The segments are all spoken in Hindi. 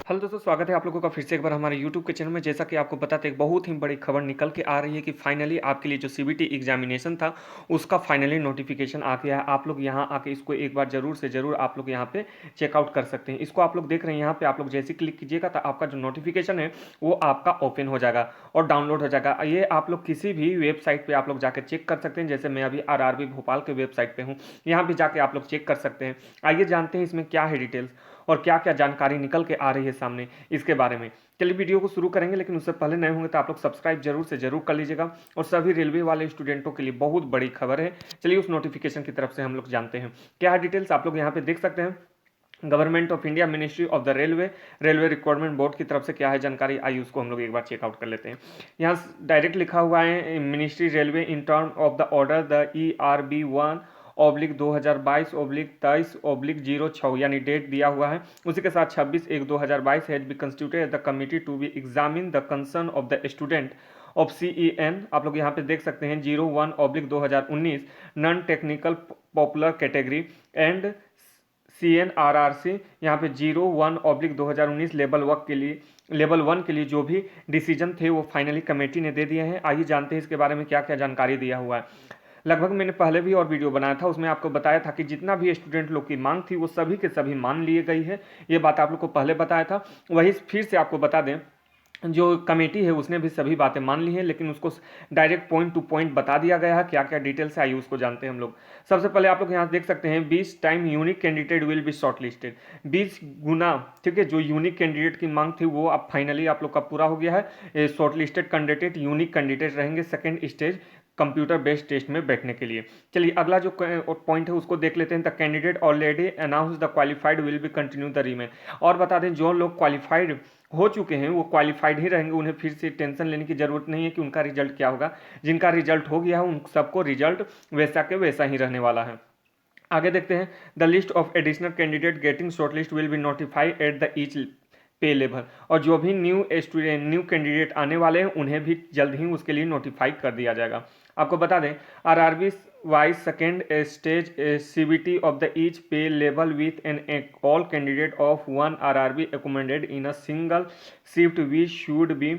हेलो दोस्तों, स्वागत है आप लोगों का फिर से एक बार हमारे यूट्यूब के चैनल में। जैसा कि आपको बताते एक बहुत ही बड़ी खबर निकल के आ रही है कि फाइनली आपके लिए जो सीबीटी एग्जामिनेशन था उसका फाइनली नोटिफिकेशन आ गया है। आप लोग यहाँ आके इसको एक बार जरूर से जरूर आप लोग यहाँ पे चेकआउट कर सकते हैं। इसको आप लोग देख रहे हैं यहाँ पे, आप लोग जैसे क्लिक कीजिएगा तो आपका जो नोटिफिकेशन है वो आपका ओपन हो जाएगा और डाउनलोड हो जाएगा। ये आप लोग किसी भी वेबसाइट पर आप लोग जाकर चेक कर सकते हैं। जैसे मैं अभी आरआरबी भोपाल के वेबसाइट पर हूँ, यहाँ भी जाके आप लोग चेक कर सकते हैं। आइए जानते हैं इसमें क्या है डिटेल्स और क्या क्या जानकारी निकल के आ रही है सामने इसके बारे में। चलिए वीडियो को शुरू करेंगे, लेकिन उससे पहले नए होंगे तो आप लोग सब्सक्राइब जरूर से जरूर कर लीजिएगा। और सभी रेलवे वाले स्टूडेंटों के लिए बहुत बड़ी खबर है। चलिए उस नोटिफिकेशन की तरफ से हम लोग जानते हैं क्या है डिटेल्स। आप लोग यहाँ पे देख सकते हैं government of India ministry of the railway requirement board की तरफ से क्या है जानकारी आई, उसको हम लोग एक बार चेकआउट कर लेते हैं। यहाँ डायरेक्ट लिखा हुआ है ministry railway in term of the order the ERB1/2022/23/06 यानी डेट दिया हुआ है। उसी के साथ 26/1/2022 has be constituted the committee to be examine the concern of the student of CEN। आप लोग यहाँ पे देख सकते हैं 01/2019 non technical popular category and CNRRC यहाँ पे 01/2019 लेवल 1 के लिए जो भी डिसीजन थे वो फाइनली कमेटी ने दे दिए हैं। आइए जानते हैं इसके बारे में क्या क्या जानकारी दिया हुआ है। लगभग मैंने पहले भी और वीडियो बनाया था, उसमें आपको बताया था कि जितना भी स्टूडेंट लोग की मांग थी वो सभी के सभी मान लिए गई है। ये बात आप लोग को पहले बताया था, वही फिर से आपको बता दें। जो कमेटी है उसने भी सभी बातें मान ली हैं, लेकिन उसको डायरेक्ट पॉइंट टू पॉइंट बता दिया गया है। क्या क्या डिटेल्स आई उसको जानते हैं हम लोग। सबसे पहले आप लोग यहाँ देख सकते हैं 20 time unique candidate will be shortlisted. 20 गुना, ठीक है, जो यूनिक कैंडिडेट की मांग थी वो अब फाइनली आप लोग का पूरा हो गया है। शॉर्टलिस्टेड कैंडिडेट यूनिक कैंडिडेट रहेंगे second stage computer based test में बैठने के लिए। चलिए अगला जो पॉइंट है उसको देख लेते हैं। The candidate already announce the qualified will be continue the Riemann. और बता दें जो लोग क्वालिफाइड हो चुके हैं वो क्वालिफाइड ही रहेंगे, उन्हें फिर से टेंशन लेने की जरूरत नहीं है कि उनका रिजल्ट क्या होगा। जिनका रिजल्ट हो गया है उन सबको रिजल्ट वैसा के वैसा ही रहने वाला है। आगे देखते हैं the list of additional candidate getting shortlist will be notified at the each pay level. और जो भी न्यू कैंडिडेट आने वाले हैं उन्हें भी जल्द ही उसके लिए नोटिफाई कर दिया जाएगा। आपको बता दें RRB wise second stage CBT of the each pay level with an all candidate of one RRB accommodated in a single shift we should be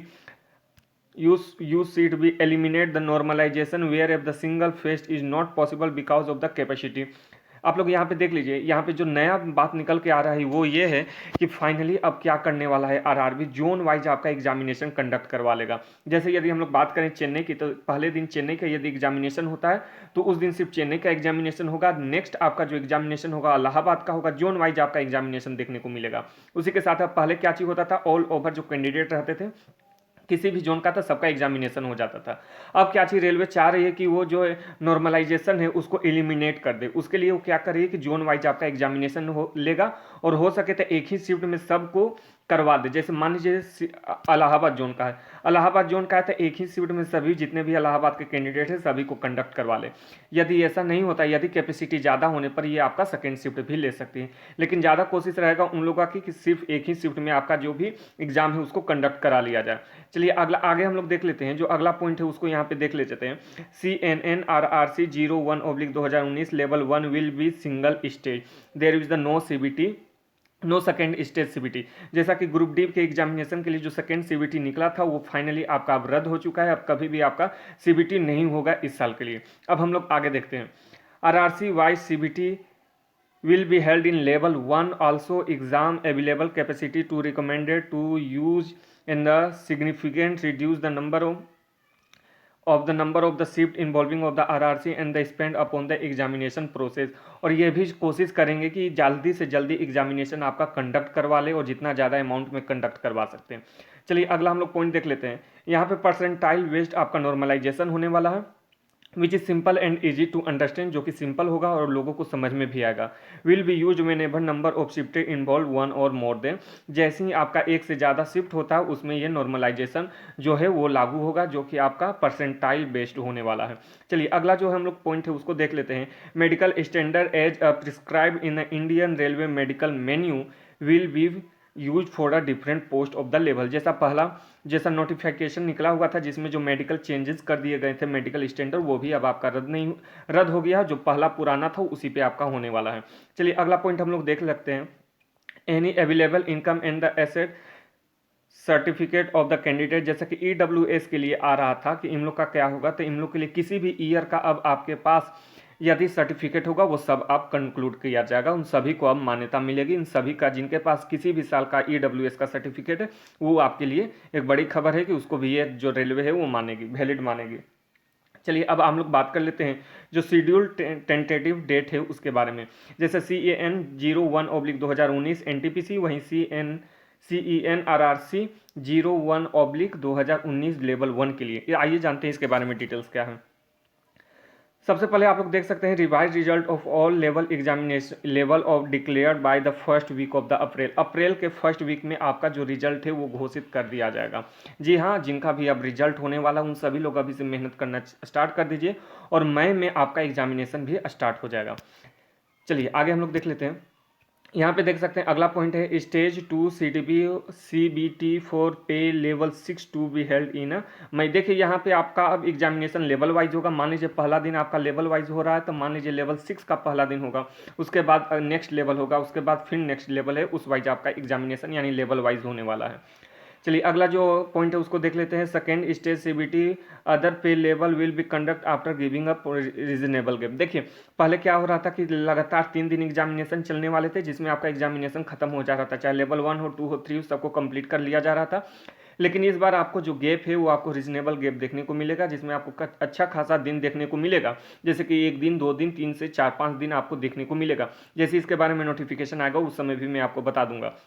you should be eliminate the normalization where if the single phase is not possible because of the capacity। आप लोग यहाँ पे देख लीजिए, यहाँ पे जो नया बात निकल के आ रहा है वो ये है कि फाइनली अब क्या करने वाला है आरआरबी जोन वाइज आपका एग्जामिनेशन कंडक्ट करवा लेगा। जैसे यदि हम लोग बात करें चेन्नई की, तो पहले दिन चेन्नई का यदि एग्जामिनेशन होता है तो उस दिन सिर्फ चेन्नई का एग्जामिनेशन होगा। नेक्स्ट आपका जो एग्जामिनेशन होगा इलाहाबाद का होगा। जोन वाइज आपका एग्जामिनेशन देखने को मिलेगा। उसी के साथ अब पहले क्या चीज होता था, ऑल ओवर जो कैंडिडेट रहते थे किसी भी जोन का था सबका एग्जामिनेशन हो जाता था। अब क्या चीज़ रेलवे चाह रही है कि वो जो नॉर्मलाइजेशन है उसको एलिमिनेट कर दे। उसके लिए वो क्या कर रही है कि जोन वाइज आपका एग्जामिनेशन लेगा और हो सके तो एक ही शिफ्ट में सबको करवा दे। जैसे मान लीजिए इलाहाबाद जोन का है, इलाहाबाद जोन का है तो एक ही शिफ्ट में सभी जितने भी इलाहाबाद के कैंडिडेट हैं सभी को कंडक्ट करवा ले। यदि ऐसा नहीं होता, यदि कैपेसिटी ज़्यादा होने पर ये आपका सेकेंड शिफ्ट भी ले सकती है, लेकिन ज़्यादा कोशिश रहेगा उन लोगों की कि सिर्फ एक ही शिफ्ट में आपका जो भी एग्जाम है उसको कंडक्ट करा लिया जाए। चलिए अगला आगे हम लोग देख लेते हैं। जो अगला पॉइंट है उसको यहाँ पे देख लेते हैं। CNNRRC 01/2019 level 1 will be single stage, there is the no CBT no second stage CBT। जैसा कि ग्रुप डी के एग्जामिनेशन के लिए जो सेकेंड CBT निकला था वो फाइनली आपका अब रद्द हो चुका है। अब कभी भी आपका CBT नहीं होगा इस साल के लिए। अब हम लोग आगे देखते हैं। RRC wise CBT will be held in level 1 also exam available capacity to recommended to use in the significant reduce the number of the shift involving of the RRC and the spend upon the examination process। और ये भी कोशिश करेंगे कि जल्दी से जल्दी एग्जामिनेशन आपका कंडक्ट करवा ले और जितना ज़्यादा अमाउंट में कंडक्ट करवा सकते हैं। चलिए अगला हम लोग पॉइंट देख लेते हैं। यहाँ पे परसेंटाइल बेस्ड आपका नॉर्मलाइजेशन होने वाला है which is simple and easy to understand, जो कि सिंपल होगा और लोगों को समझ में भी आएगा। Will be use when ever number of shift involve one और मोर देन। जैसे ही आपका एक से ज़्यादा शिफ्ट होता है उसमें ये नॉर्मलाइजेशन जो है वो लागू होगा, जो कि आपका परसेंटाइल बेस्ड होने वाला है। चलिए अगला जो हम लोग पॉइंट है उसको देख लेते हैं। Medical standard as prescribe in the Indian railway medical menu will be use for a different post of the level. जैसा नोटिफिकेशन निकला हुआ था जिसमें जो मेडिकल चेंजेस कर दिए गए थे मेडिकल स्टैंडर्ड, वो भी अब आपका रद्द हो गया। जो पहला पुराना था उसी पे आपका होने वाला है। चलिए अगला पॉइंट हम लोग देख सकते हैं। Any available income and the asset certificate of the candidate, जैसा कि EWS के लिए आ रहा था कि इन लोग का क्या होगा, तो इन लोग के लिए किसी भी ईयर का अब आपके पास यदि सर्टिफिकेट होगा वो सब आप कंक्लूड किया जाएगा, उन सभी को अब मान्यता मिलेगी। इन सभी का जिनके पास किसी भी साल का EWS का सर्टिफिकेट है वो आपके लिए एक बड़ी खबर है कि उसको भी ये जो रेलवे है वो मानेगी, वैलिड मानेगी। चलिए अब हम लोग बात कर लेते हैं जो शेड्यूल टेंटेटिव डेट है उसके बारे में। जैसे CAN 01/2019 NTPC, वहीं CEN RRC 01/2019 लेवल 1 के लिए। आइए जानते हैं इसके बारे में डिटेल्स क्या है। सबसे पहले आप लोग देख सकते हैं revise result of all level examination level of declared by the first week of the April के फर्स्ट वीक में आपका जो रिजल्ट है वो घोषित कर दिया जाएगा। जी हाँ, जिनका भी अब रिजल्ट होने वाला उन सभी लोग अभी से मेहनत करना स्टार्ट कर दीजिए और मई में आपका एग्जामिनेशन भी स्टार्ट हो जाएगा। चलिए आगे हम लोग देख लेते हैं। यहाँ पे देख सकते हैं अगला पॉइंट है stage 2 CBT for pay level 6 to be held in May. देखिए यहाँ पे आपका अब एग्जामिनेशन लेवल वाइज होगा। मान लीजिए पहला दिन आपका लेवल वाइज हो रहा है, तो मान लीजिए लेवल 6 का पहला दिन होगा, उसके बाद नेक्स्ट लेवल होगा, उसके बाद फिर नेक्स्ट लेवल है, उस वाइज आपका एग्जामिनेशन यानी लेवल वाइज होने वाला है। चलिए अगला जो पॉइंट है उसको देख लेते हैं। सेकेंड स्टेज CBT अदर पे level will be conduct after giving up reasonable gap. देखिए पहले क्या हो रहा था कि लगातार 3 दिन एग्जामिनेशन चलने वाले थे, जिसमें आपका एग्जामिनेशन खत्म हो जा रहा था, चाहे लेवल 1 हो 2 हो 3 हो, सबको कंप्लीट कर लिया जा रहा था। लेकिन इस बार आपको जो गैप है वो आपको रीजनेबल गैप देखने को मिलेगा, जिसमें आपको अच्छा खासा दिन देखने को मिलेगा, जैसे कि 1 दिन 2 दिन 3 से 4-5 दिन आपको देखने को मिलेगा। जैसे इसके बारे में नोटिफिकेशन आएगा उस समय भी मैं आपको बता दूंगा।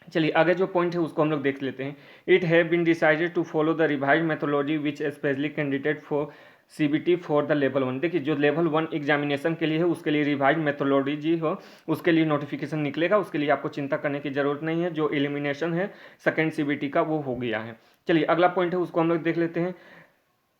चलिए आगे जो पॉइंट है उसको हम लोग देख लेते हैं। It have been decided to follow the revise methodology which specially candidate for CBT for the level 1। देखिए जो लेवल 1 एग्जामिनेशन के लिए है उसके लिए रिवाइज मेथोलॉजी हो, उसके लिए नोटिफिकेशन निकलेगा, उसके लिए आपको चिंता करने की जरूरत नहीं है। जो एलिमिनेशन है सेकेंड CBT का वो हो गया है। चलिए अगला पॉइंट है उसको हम लोग देख लेते हैं।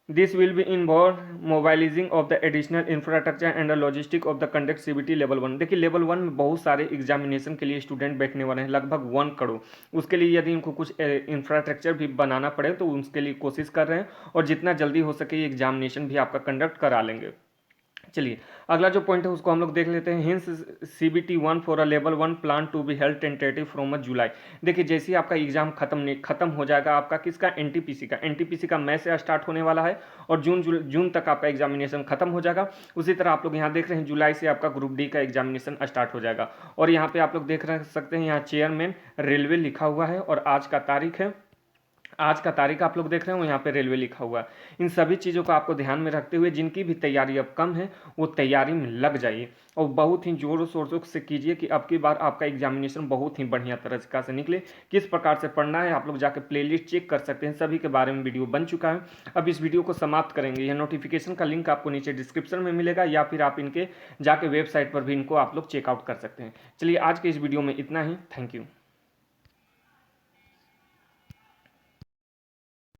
This will be involve mobilizing of the additional infrastructure and the logistic of the conduct CBT level 1। देखिए लेवल 1 में बहुत सारे एग्जामिनेशन के लिए स्टूडेंट बैठने वाले हैं, लगभग 1 करोड़। उसके लिए यदि इनको कुछ इंफ्रास्ट्रक्चर भी बनाना पड़े तो उसके लिए कोशिश कर रहे हैं और जितना जल्दी हो सके एग्जामिनेशन भी आपका कंडक्ट करा लेंगे। चलिए अगला जो पॉइंट है उसको हम लोग देख लेते हैं। Hence CBT 1 for a level 1 plan to be held tentative from July. देखिए जैसे ही आपका एग्जाम खत्म हो जाएगा आपका किसका NTPC का मई से स्टार्ट होने वाला है और जून तक आपका एग्जामिनेशन खत्म हो जाएगा। उसी तरह आप लोग यहाँ देख रहे हैं जुलाई से आपका ग्रुप D का एग्जामिनेशन स्टार्ट हो जाएगा। और यहाँ पे आप लोग देख सकते हैं यहाँ चेयरमैन रेलवे लिखा हुआ है और आज का तारीख आप लोग देख रहे हो यहाँ पे रेलवे लिखा हुआ है। इन सभी चीज़ों को आपको ध्यान में रखते हुए जिनकी भी तैयारी अब कम है वो तैयारी में लग जाइए और बहुत ही जोरों शोरों से कीजिए कि अब की बार आपका एग्जामिनेशन बहुत ही बढ़िया तरीका से निकले। किस प्रकार से पढ़ना है आप लोग जाकर प्लेलिस्ट चेक कर सकते हैं, सभी के बारे में वीडियो बन चुका है। अब इस वीडियो को समाप्त करेंगे। यह नोटिफिकेशन का लिंक आपको नीचे डिस्क्रिप्शन में मिलेगा या फिर आप इनके जाके वेबसाइट पर भी इनको आप लोग चेकआउट कर सकते हैं। चलिए आज के इस वीडियो में इतना ही। Thank you.